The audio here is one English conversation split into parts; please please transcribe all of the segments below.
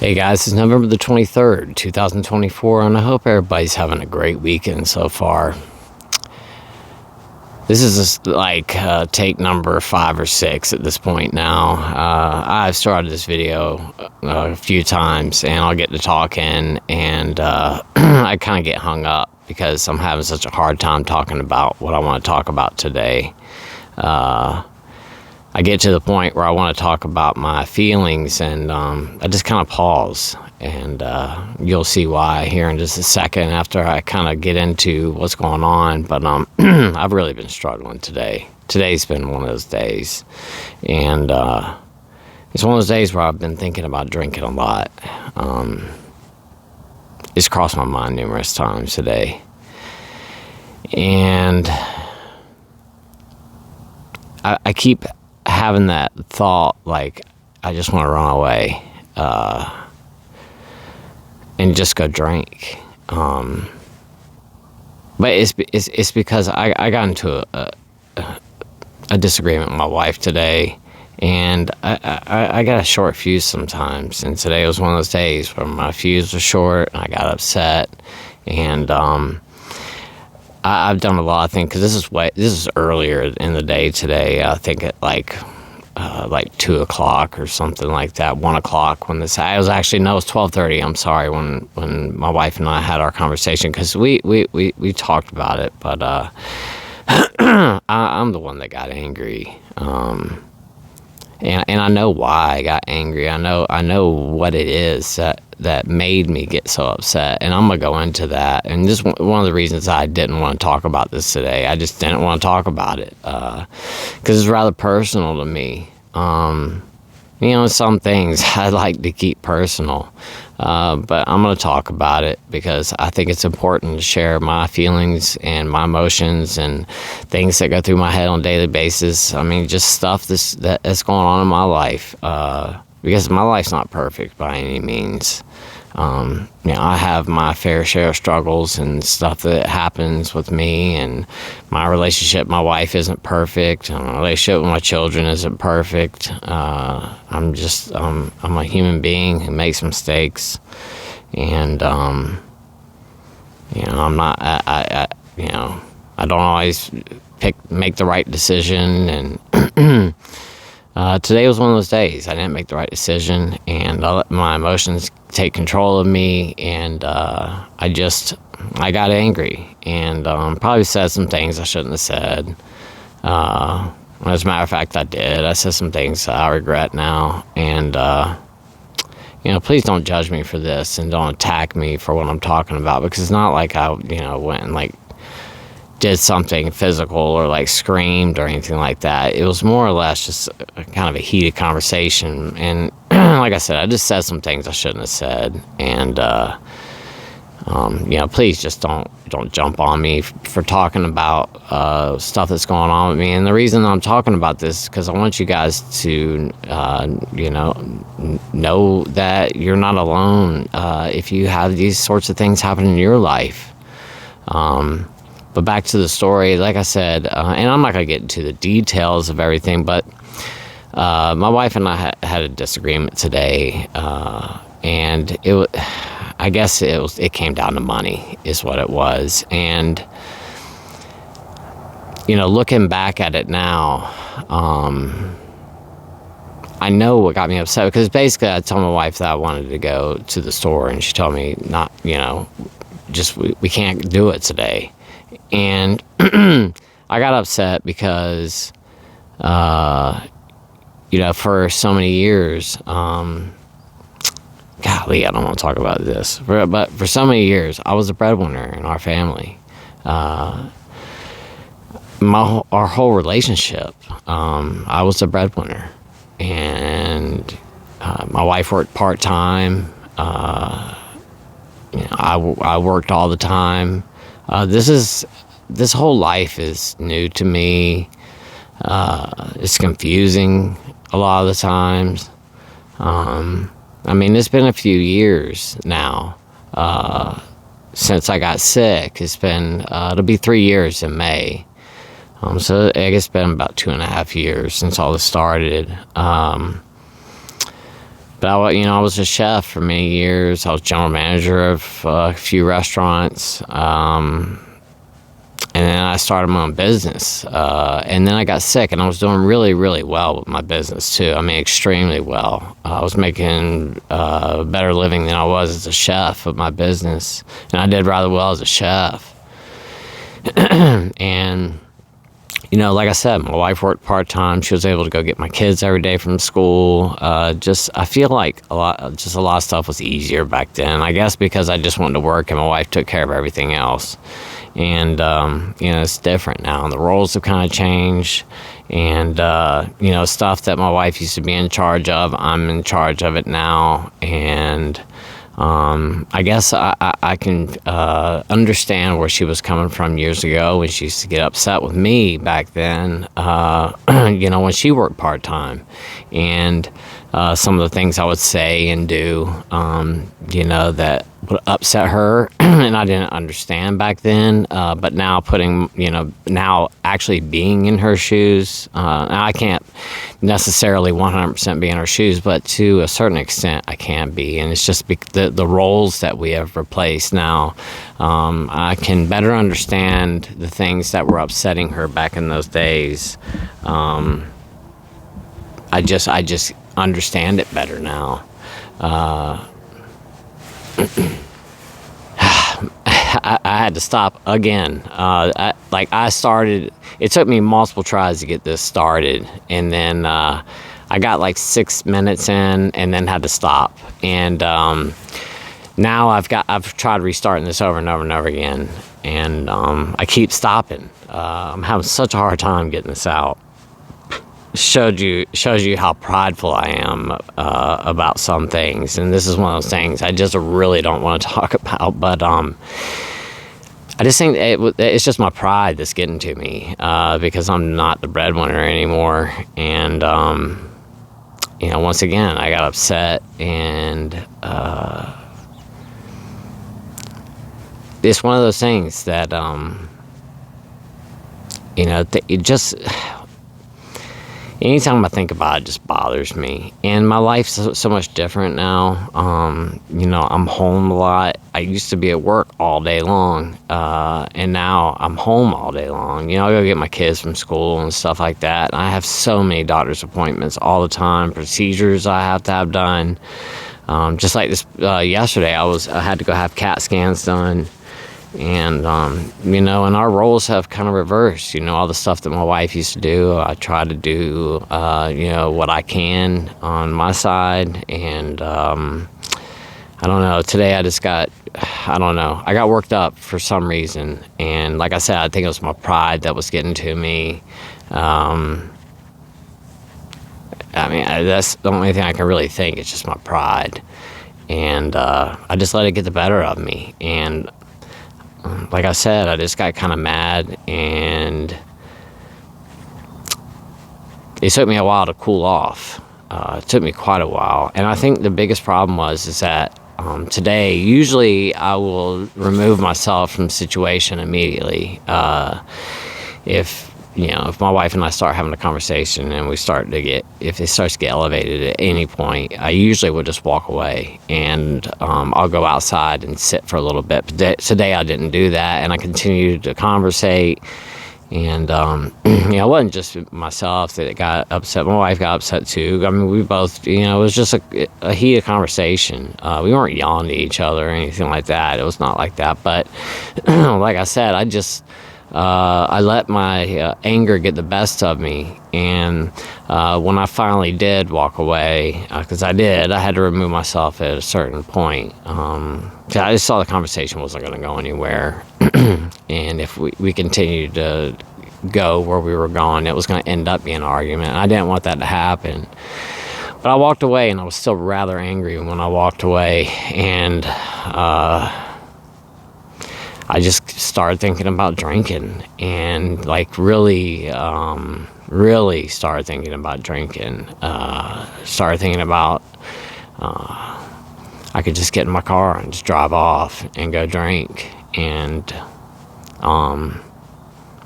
Hey guys, it's November the 23rd, 2024, and I hope everybody's having a great weekend so far. This is take number 5 or 6 at this point now. I've started this video a few times, and I'll get to talking, and I kind of get hung up because I'm having such a hard time talking about what I want to talk about today. I get to the point where I want to talk about my feelings, and I just kind of pause, and you'll see why here in just a second after I kind of get into what's going on. But I've really been struggling today. Today's been one of those days, and it's one of those days where I've been thinking about drinking a lot. It's crossed my mind numerous times today, and I keep having that thought, like, I just want to run away and just go drink. But it's because I got into a disagreement with my wife today, and I got a short fuse sometimes, and today was one of those days where my fuse was short, and I got upset, and I've done a lot of things, because this is earlier in the day today. I think at like 2 o'clock or something like that, 1 o'clock when this. It was 12:30. I'm sorry, when my wife and I had our conversation, because we talked about it, but I'm the one that got angry. And I know why I got angry. I know what it is that made me get so upset, and I'm gonna go into that. And this is one of the reasons I didn't want to talk about this today. I just didn't want to talk about it because it's rather personal to me. Some things I like to keep personal, but I'm going to talk about it because I think it's important to share my feelings and my emotions and things that go through my head on a daily basis. I mean, just stuff that's going on in my life, because my life's not perfect by any means. I have my fair share of struggles and stuff that happens with me, and my relationship with my wife isn't perfect, and my relationship with my children isn't perfect. I'm a human being who makes mistakes, and I'm not. I don't always make the right decision, and today was one of those days. I didn't make the right decision, and I let my emotions take control of me, and I got angry, and probably said some things I shouldn't have said. As a matter of fact, I did. I said some things I regret now, and please don't judge me for this, and don't attack me for what I'm talking about, because it's not like I went and did something physical or screamed or anything like that. It was more or less just kind of a heated conversation, and like I said, I just said some things I shouldn't have said, and please just don't jump on me for talking about stuff that's going on with me. And the reason I'm talking about this is because I want you guys to know that you're not alone if you have these sorts of things happen in your life. But back to the story, like I said, and I'm not going to get into the details of everything, but my wife and I had a disagreement today, and it came down to money is what it was. And, looking back at it now, I know what got me upset, because basically I told my wife that I wanted to go to the store, and she told me not, we can't do it today. And I got upset because, for so many years, golly, I don't want to talk about this, but for so many years, I was a breadwinner in our family. Our whole relationship, I was a breadwinner, and my wife worked part-time. I worked all the time. This whole life is new to me. It's confusing a lot of the times. It's been a few years now since I got sick. It's been it'll be 3 years in May. So I guess it's been about 2.5 years since all this started. But I was a chef for many years. I was general manager of a few restaurants. And then I started my own business. And then I got sick, and I was doing really, really well with my business, too. I mean, extremely well. I was making a better living than I was as a chef with my business. And I did rather well as a chef. And, like I said, my wife worked part-time. She was able to go get my kids every day from school. I feel like a lot of stuff was easier back then. I guess because I just wanted to work, and my wife took care of everything else. And, it's different now. The roles have kind of changed. And, stuff that my wife used to be in charge of, I'm in charge of it now. And I guess I can understand where she was coming from years ago when she used to get upset with me back then, when she worked part-time. And some of the things I would say and do, that would upset her, and I didn't understand back then. But now now actually being in her shoes, I can't necessarily 100% be in her shoes, but to a certain extent I can be. And it's just the roles that we have replaced now. I can better understand the things that were upsetting her back in those days. I just understand it better now. I had to stop again. I started, it took me multiple tries to get this started, and then I got like 6 minutes in and then had to stop. And now I've tried restarting this over and over and over again, and I keep stopping. I'm having such a hard time getting this out. Shows you how prideful I am about some things, and this is one of those things I just really don't want to talk about. But I just think it's just my pride that's getting to me, because I'm not the breadwinner anymore. And once again, I got upset, and it's one of those things that it just. Anytime I think about it, just bothers me. And my life's so much different now. I'm home a lot. I used to be at work all day long, and now I'm home all day long. I go get my kids from school and stuff like that. And I have so many doctor's appointments all the time, procedures I have to have done. Just like this yesterday, I had to go have CAT scans done. And, and our roles have kind of reversed. All the stuff that my wife used to do, I try to do, what I can on my side. And I don't know, today I got worked up for some reason. And like I said, I think it was my pride that was getting to me. That's the only thing I can really think. It's just my pride. And I just let it get the better of me. And like I said, I just got kind of mad, and it took me a while to cool off. It took me quite a while. And I think the biggest problem is that today, usually I will remove myself from the situation immediately. If my wife and I start having a conversation and if it starts to get elevated at any point, I usually would just walk away, and I'll go outside and sit for a little bit. But today I didn't do that, and I continued to conversate. And it wasn't just myself that got upset. My wife got upset too. I mean, we both, it was just a heated conversation. We weren't yelling at each other or anything like that. It was not like that. But like I said, I let my anger get the best of me. And when I finally did walk away, because I had to remove myself at a certain point. I just saw the conversation wasn't going to go anywhere. And if we continued to go where we were going, it was going to end up being an argument. I didn't want that to happen. But I walked away, and I was still rather angry when I walked away. And I just started thinking about drinking, and really started thinking about drinking. Started thinking about I could just get in my car and just drive off and go drink. And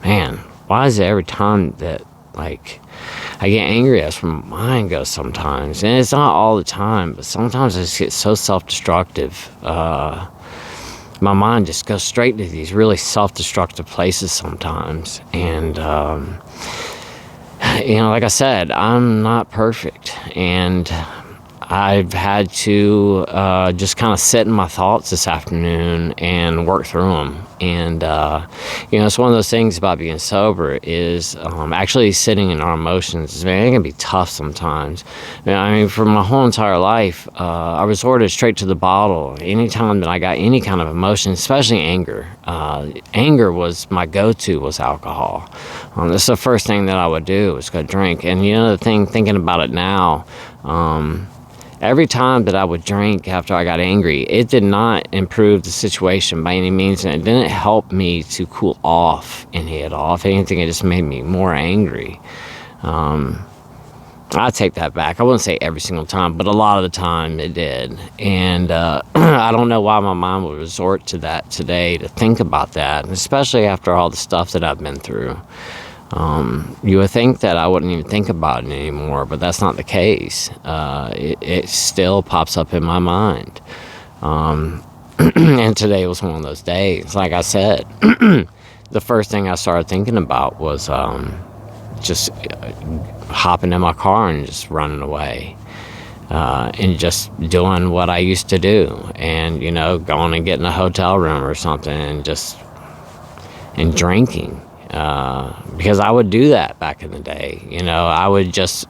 man, why is it every time that I get angry. That's where my mind goes sometimes. And it's not all the time, but sometimes I just get so self-destructive. My mind just goes straight to these really self-destructive places sometimes. And, like I said, I'm not perfect. And I've had to just kind of sit in my thoughts this afternoon and work through them. And, it's one of those things about being sober is actually sitting in our emotions. Man, it can be tough sometimes. I mean, for my whole entire life, I resorted straight to the bottle. Anytime that I got any kind of emotion, especially anger. Anger was my go-to was alcohol. That's the first thing that I would do was go drink. And the thing, thinking about it now, every time that I would drink after I got angry, it did not improve the situation by any means, and it didn't help me to cool off any at all. If anything, it just made me more angry. I take that back. I wouldn't say every single time, but a lot of the time it did. And I don't know why my mind would resort to that today to think about that, especially after all the stuff that I've been through. You would think that I wouldn't even think about it anymore, but that's not the case. It still pops up in my mind. And today was one of those days. Like I said, the first thing I started thinking about was just hopping in my car and just running away. And just doing what I used to do. And, going and getting a hotel room or something and drinking. Because I would do that back in the day. I would just,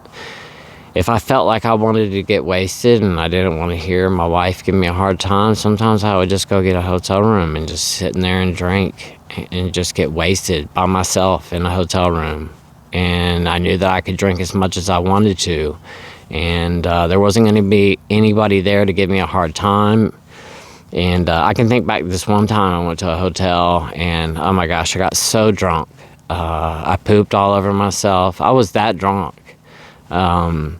if I felt like I wanted to get wasted and I didn't want to hear my wife give me a hard time, sometimes I would just go get a hotel room and just sit in there and drink and just get wasted by myself in a hotel room. And I knew that I could drink as much as I wanted to. And there wasn't going to be anybody there to give me a hard time. And I can think back to this one time I went to a hotel and, oh my gosh, I got so drunk. I pooped all over myself. I was that drunk. And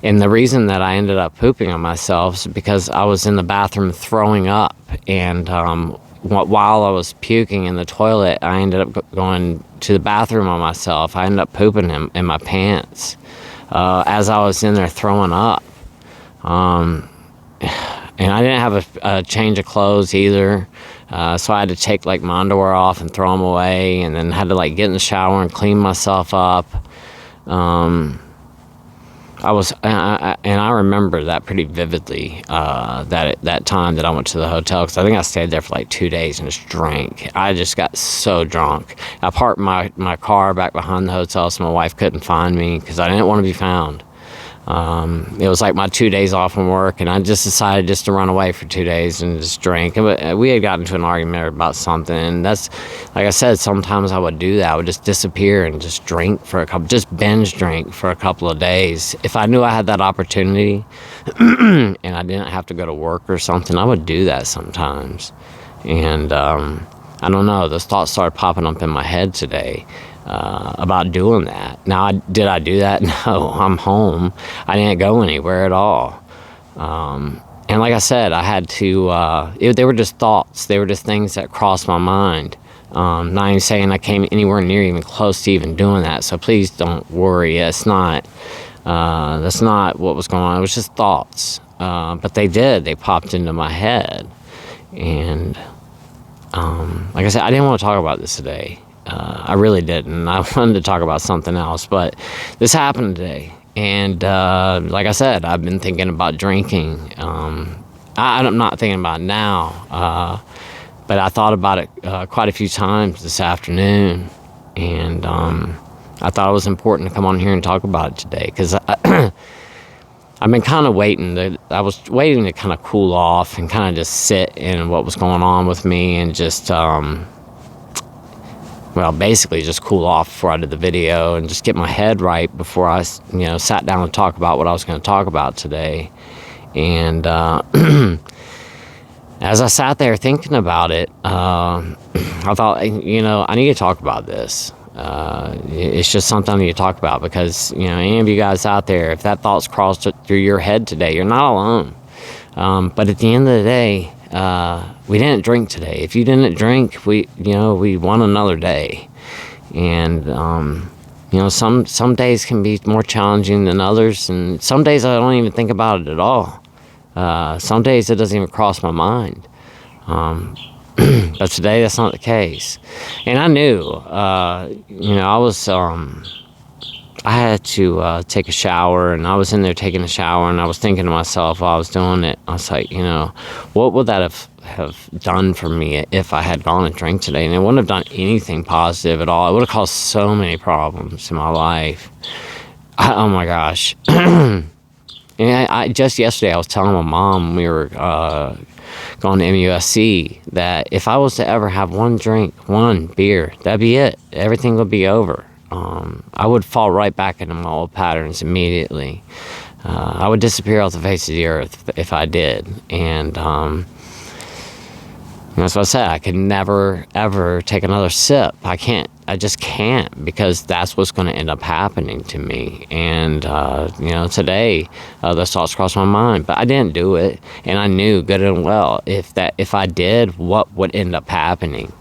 the reason that I ended up pooping on myself is because I was in the bathroom throwing up. And while I was puking in the toilet, I ended up going to the bathroom on myself. I ended up pooping in my pants as I was in there throwing up. And I didn't have a change of clothes either, so I had to take my underwear off and throw them away, and then had to get in the shower and clean myself up. I remember that pretty vividly. That time that I went to the hotel, because I think I stayed there for 2 days and just drank. I just got so drunk. I parked my car back behind the hotel so my wife couldn't find me because I didn't want to be found. It was my 2 days off from work, and I just decided just to run away for 2 days and just drink. We had gotten into an argument about something, and that's, like I said, sometimes I would do that. I would just disappear and just drink just binge drink for a couple of days. If I knew I had that opportunity and I didn't have to go to work or something, I would do that sometimes. And I don't know, those thoughts started popping up in my head today. About doing that. Now, did I do that? No, I'm home. I didn't go anywhere at all. And like I said, I had to, they were just thoughts. They were just things that crossed my mind. Not even saying I came anywhere near even close to even doing that. So please don't worry. That's not what was going on. It was just thoughts. But they popped into my head. And like I said, I didn't want to talk about this today. I really didn't. I wanted to talk about something else, but this happened today. And like I said, I've been thinking about drinking. I'm not thinking about it now, but I thought about it quite a few times this afternoon. And I thought it was important to come on here and talk about it today because I've been kind of I was waiting to kind of cool off and kind of just sit in what was going on with me and just... basically just cool off before I did the video and just get my head right before I, sat down and talk about what I was going to talk about today. And as I sat there thinking about it, I thought, I need to talk about this. It's just something I need to talk about because, any of you guys out there, if that thought's crossed through your head today, you're not alone. But at the end of the day, we didn't drink today. If you didn't drink, we won another day. And Some days can be more challenging than others, and some days I don't even think about it at all. Some days it doesn't even cross my mind. But today that's not the case. And I knew, I had to take a shower, and I was in there taking a shower, and I was thinking to myself while I was doing it, I was like, what would that have done for me if I had gone and drank today? And it wouldn't have done anything positive at all. It would have caused so many problems in my life. Oh my gosh. And I just yesterday I was telling my mom, we were going to MUSC, that if I was to ever have one drink, one beer, that'd be it. Everything would be over. I would fall right back into my old patterns immediately. I would disappear off the face of the earth if I did. And that's what I said. I could never, ever take another sip. I just can't, because that's what's going to end up happening to me. And, today, those thoughts crossed my mind, but I didn't do it. And I knew good and well, if I did, what would end up happening.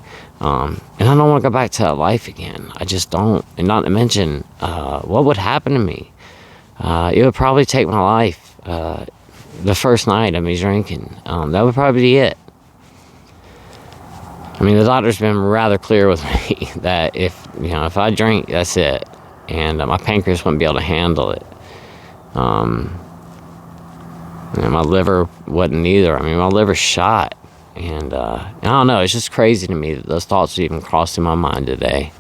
And I don't want to go back to that life again. I just don't. And not to mention, what would happen to me? It would probably take my life. The first night of me drinking, that would probably be it. I mean, the doctor's been rather clear with me that if I drink, that's it. And my pancreas wouldn't be able to handle it. And my liver wouldn't either. I mean, my liver's shot. And I don't know, it's just crazy to me that those thoughts even crossed in my mind today.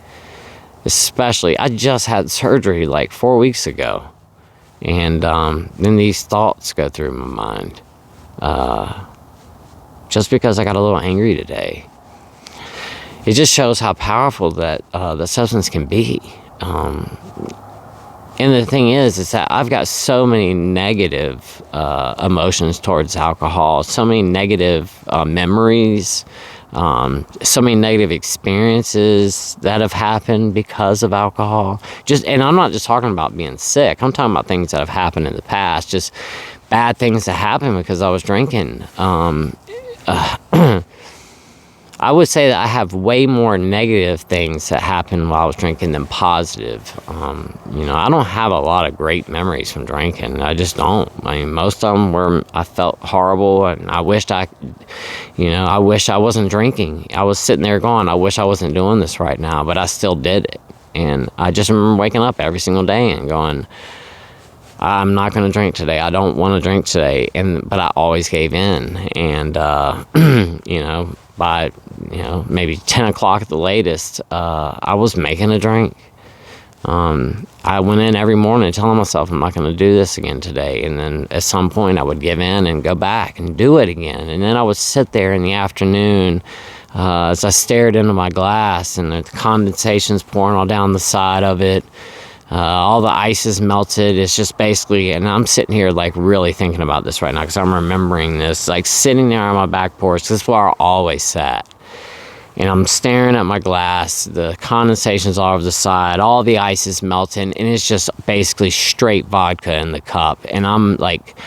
Especially, I just had surgery like 4 weeks ago. And then these thoughts go through my mind. Just because I got a little angry today. It just shows how powerful that the substance can be. And the thing is that I've got so many negative emotions towards alcohol, so many negative memories, so many negative experiences that have happened because of alcohol. And I'm not just talking about being sick. I'm talking about things that have happened in the past, just bad things that happened because I was drinking. I would say that I have way more negative things that happened while I was drinking than positive. I don't have a lot of great memories from drinking. I just don't. I mean, most of them were, I felt horrible, and I wish I wasn't drinking. I was sitting there going, I wish I wasn't doing this right now, but I still did it. And I just remember waking up every single day and going, I'm not going to drink today. I don't want to drink today. But I always gave in. And, by, maybe 10 o'clock at the latest, I was making a drink. I went in every morning telling myself I'm not going to do this again today. And then at some point I would give in and go back and do it again. And then I would sit there in the afternoon as I stared into my glass, and the condensation's pouring all down the side of it. All the ice is melted. It's just basically, and I'm sitting here like really thinking about this right now because I'm remembering this, like sitting there on my back porch. This is where I always sat. And I'm staring at my glass. The condensation's all over the side. All the ice is melting, and it's just basically straight vodka in the cup. And I'm like,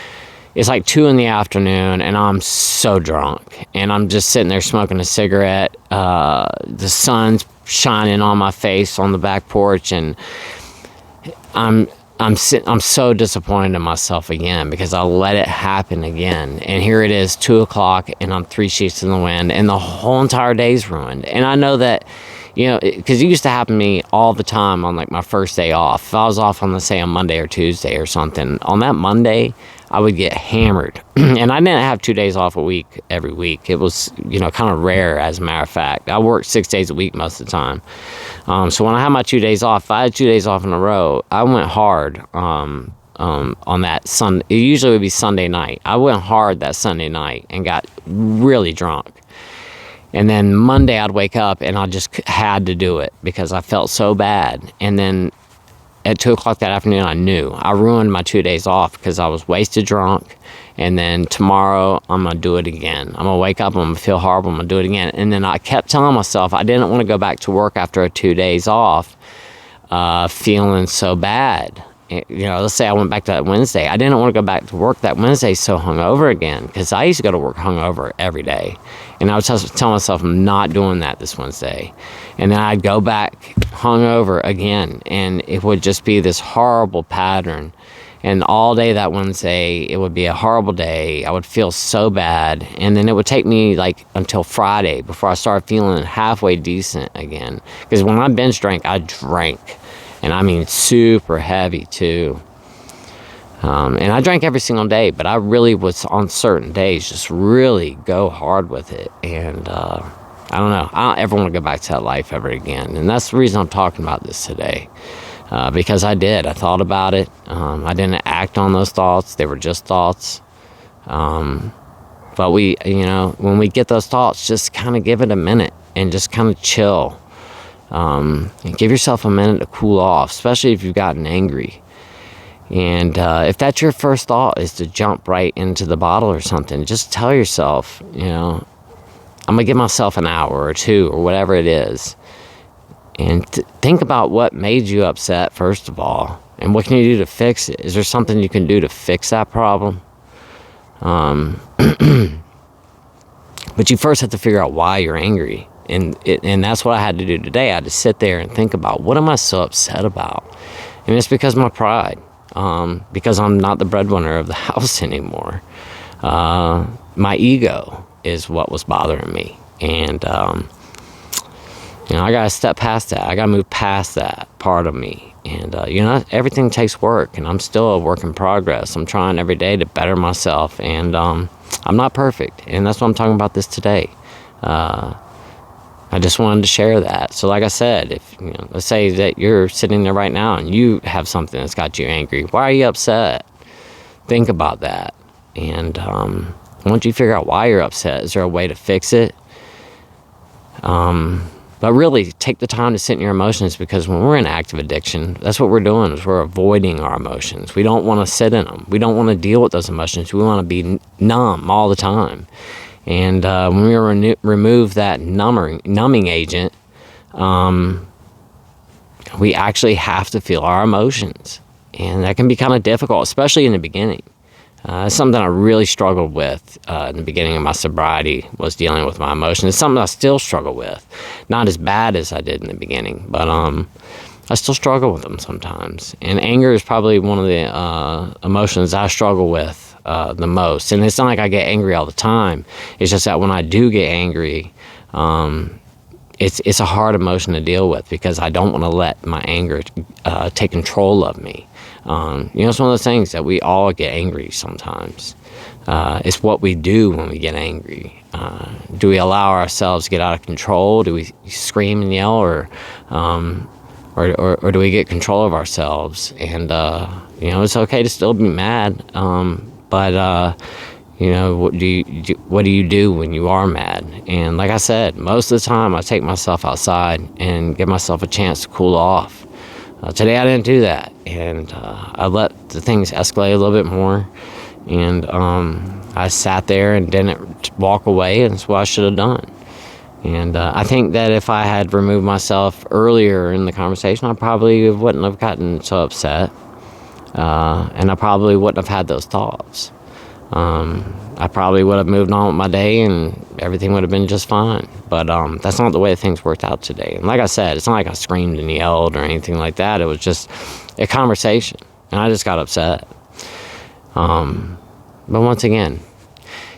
it's like 2 p.m, and I'm so drunk. And I'm just sitting there smoking a cigarette. The sun's shining on my face on the back porch, and I'm so disappointed in myself again because I let it happen again. And here it is, 2 o'clock, and I'm 3 sheets in the wind, and the whole entire day's ruined. And I know that, because it used to happen to me all the time on like my first day off. If I was off on, let's say, a Monday or Tuesday or something, on that Monday, I would get hammered. And I didn't have 2 days off a week every week. It was, kind of rare, as a matter of fact. I worked 6 days a week most of the time. So when I had my 2 days off, if I had 2 days off in a row, I went hard on that Sunday. It usually would be Sunday night. I went hard that Sunday night and got really drunk. And then Monday I'd wake up and I just had to do it because I felt so bad. And then at 2 o'clock that afternoon, I knew I ruined my 2 days off because I was wasted drunk. And then tomorrow I'm going to do it again. I'm going to wake up, I'm going to feel horrible, I'm going to do it again. And then I kept telling myself I didn't want to go back to work after 2 days off feeling so bad. let's say I went back to that Wednesday. I didn't want to go back to work that Wednesday so hungover again, because I used to go to work hungover every day. And I would tell myself I'm not doing that this Wednesday. And then I'd go back hungover again, and it would just be this horrible pattern. And all day that Wednesday, it would be a horrible day. I would feel so bad. And then it would take me like until Friday before I started feeling halfway decent again. Because when I binge drank, I drank. And I mean super heavy too. And I drank every single day, but I really was on certain days just really go hard with it. And I don't know. I don't ever want to go back to that life ever again. And that's the reason I'm talking about this today. Because I did. I thought about it. I didn't act on those thoughts. They were just thoughts. But when we get those thoughts, just kind of give it a minute and just kind of chill. And give yourself a minute to cool off, especially if you've gotten angry. And if that's your first thought, is to jump right into the bottle or something, just tell yourself, I'm going to give myself an hour or two or whatever it is. And think about what made you upset, first of all. And what can you do to fix it? Is there something you can do to fix that problem? But you first have to figure out why you're angry. And that's what I had to do today. I had to sit there and think about, what am I so upset about? And it's because of my pride. Because I'm not the breadwinner of the house anymore. My ego is what was bothering me. And, I got to step past that. I got to move past that part of me. And, everything takes work. And I'm still a work in progress. I'm trying every day to better myself. And I'm not perfect. And that's what I'm talking about this today. I just wanted to share that. So like I said, if let's say that you're sitting there right now and you have something that's got you angry, why are you upset? Think about that. And once you figure out why you're upset, is there a way to fix it? But really, take the time to sit in your emotions, because when we're in active addiction, that's what we're doing, is we're avoiding our emotions. We don't want to sit in them. We don't want to deal with those emotions. We want to be numb all the time. And when we remove that numbing agent, we actually have to feel our emotions. And that can be kind of difficult, especially in the beginning. It's something I really struggled with in the beginning of my sobriety, was dealing with my emotions. It's something I still struggle with. Not as bad as I did in the beginning, but I still struggle with them sometimes. And anger is probably one of the emotions I struggle with the most. And it's not like I get angry all the time. It's just that when I do get angry, it's a hard emotion to deal with, because I don't want to let my anger take control of me. It's one of those things that we all get angry sometimes. It's what we do when we get angry. Do we allow ourselves to get out of control? Do we scream and yell, or do we get control of ourselves? And it's okay to still be mad. But what do you do when you are mad? And like I said, most of the time I take myself outside and give myself a chance to cool off. Today I didn't do that, and I let the things escalate a little bit more, and I sat there and didn't walk away, and that's what I should have done. And I think that if I had removed myself earlier in the conversation, I probably wouldn't have gotten so upset, and I probably wouldn't have had those thoughts. I probably would have moved on with my day, and everything would have been just fine. But that's not the way things worked out today. And like I said, it's not like I screamed and yelled or anything like that. It was just a conversation, and I just got upset. But once again,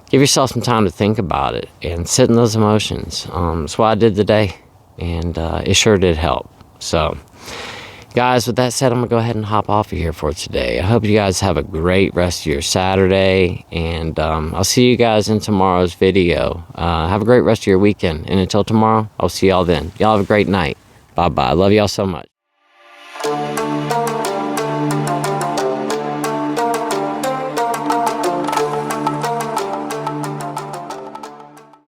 give yourself some time to think about it and sit in those emotions. That's what I did today, and it sure did help. So, guys, with that said, I'm going to go ahead and hop off of here for today. I hope you guys have a great rest of your Saturday, and I'll see you guys in tomorrow's video. Have a great rest of your weekend, and until tomorrow, I'll see y'all then. Y'all have a great night. Bye-bye. I love y'all so much.